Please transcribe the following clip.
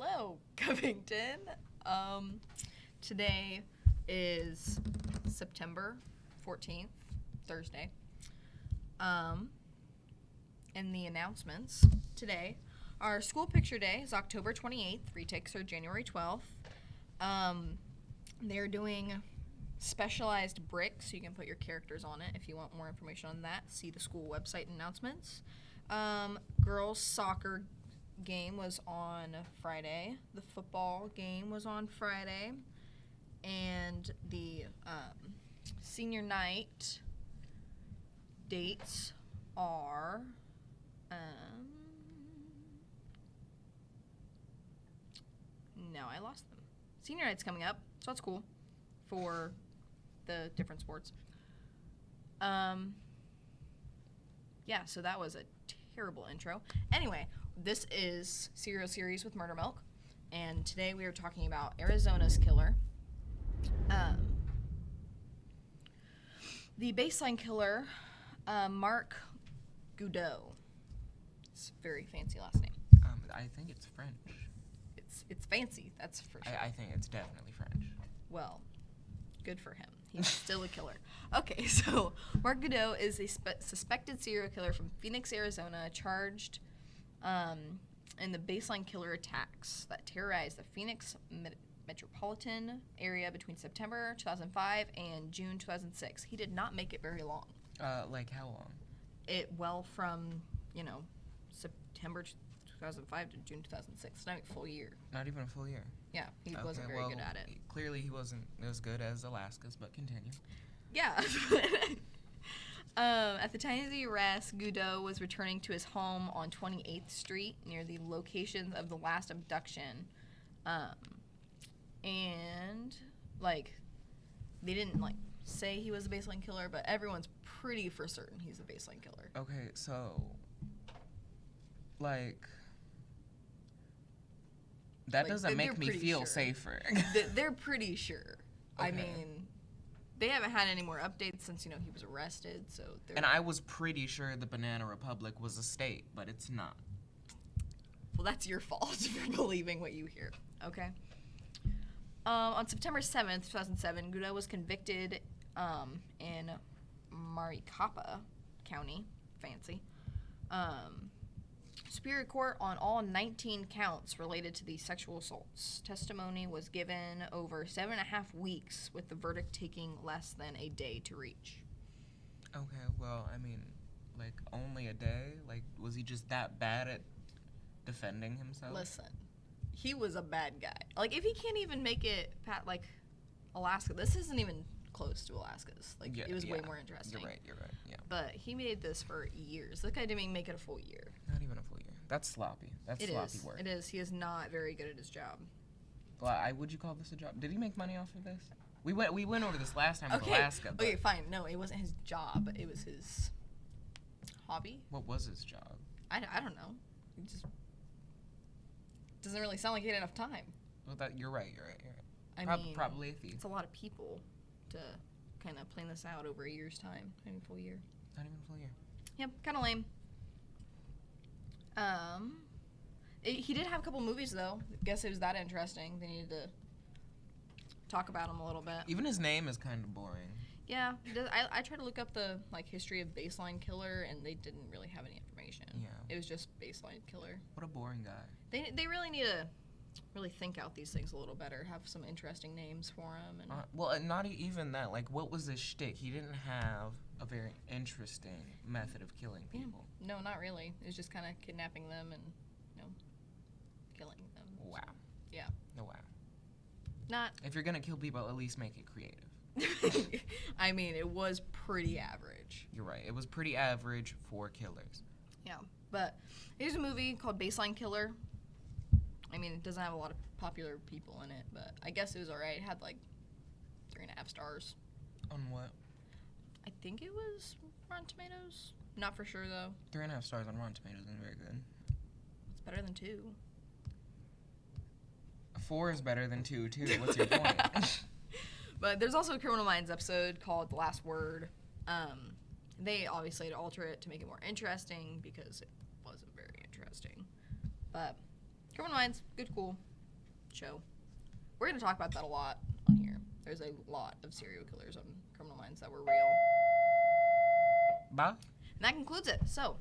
Hello, Covington. Today is September 14th, Thursday. And the announcements today, our school picture day is October 28th. Retakes are January 12th. They're doing specialized bricks, so you can put your characters on it. If you want more information on that, see the school website announcements. Girls soccer game was on Friday. The football game was on Friday. And the senior night dates are no, I lost them. Senior night's coming up, so that's cool for the different sports. Yeah, so that was a terrible intro. Anyway, this is Serial Series with Murder Milk, and today we are talking about Arizona's killer. The baseline killer, Marc Goudreau. It's a very fancy last name. I think it's French. It's fancy, that's for sure. I think it's definitely French. Well, good for him. He's still a killer. Okay, so Marc Goudreau is a suspected serial killer from Phoenix, Arizona, charged in the baseline killer attacks that terrorized the Phoenix metropolitan area between September 2005 and June 2006. He did not make it very long. Like how long? From, September 2005 to June 2006. Not a full year. Not even a full year. Yeah, he wasn't very good at it. Clearly he wasn't as good as Alaska's, but continue. Yeah. At the time of the arrest, Goudreau was returning to his home on 28th Street near the locations of the last abduction. And, they didn't, say he was a baseline killer, but everyone's pretty for certain he's a baseline killer. Okay, so, that doesn't make me feel safer. They're pretty sure. Okay. I mean, they haven't had any more updates since, he was arrested, so And I was pretty sure the Banana Republic was a state, but it's not. Well, that's your fault for believing what you hear, okay? On September 7th, 2007, Goudreau was convicted in Maricopa County, fancy, Superior Court on all 19 counts related to these sexual assaults. Testimony was given over 7.5 weeks, with the verdict taking less than a day to reach. Okay, well, I mean, only a day? Was he just that bad at defending himself? Listen, he was a bad guy. If he can't even make it Alaska, this isn't even close to Alaska's. It was way more interesting. You're right, yeah. But he made this for years. This guy didn't even make it a full year. Not even a full year. That's sloppy. That's sloppy work. It is. He is not very good at his job. Well, would you call this a job? Did he make money off of this? We went over this last time with Alaska. Okay, fine. No, it wasn't his job. It was his hobby. What was his job? I don't know. He just doesn't really sound like he had enough time. Well, you're right. I mean, probably a thief. It's a lot of people to kind of plan this out over a year's time. Not even a full year. Not even a full year. Yep, kind of lame. He did have a couple movies, though. I guess it was that interesting. They needed to talk about him a little bit. Even his name is kind of boring. Yeah, I tried to look up the history of baseline killer, and they didn't really have any information. Yeah. It was just baseline killer. What a boring guy. They really need to really think out these things a little better. Have some interesting names for him. And not even that. What was his shtick? He didn't have a very interesting method of killing people. No, not really. It was just kind of kidnapping them and, killing them. Wow. Yeah. Oh, wow. Not. If you're gonna kill people, at least make it creative. I mean, it was pretty average. You're right. It was pretty average for killers. Yeah, but here's a movie called Baseline Killer. I mean, it doesn't have a lot of popular people in it, but I guess it was alright. It had 3.5 stars. On what? I think it was Rotten Tomatoes. Not for sure, though. 3.5 stars on Rotten Tomatoes isn't very good. It's better than 2. 4 is better than 2, too. What's your point? But there's also a Criminal Minds episode called The Last Word. They obviously had to alter it to make it more interesting because it wasn't very interesting. But Criminal Minds, good, cool. show. We're going to talk about that a lot on here. There's a lot of serial killers on Criminal Minds that were real. Bye. And that concludes it. So,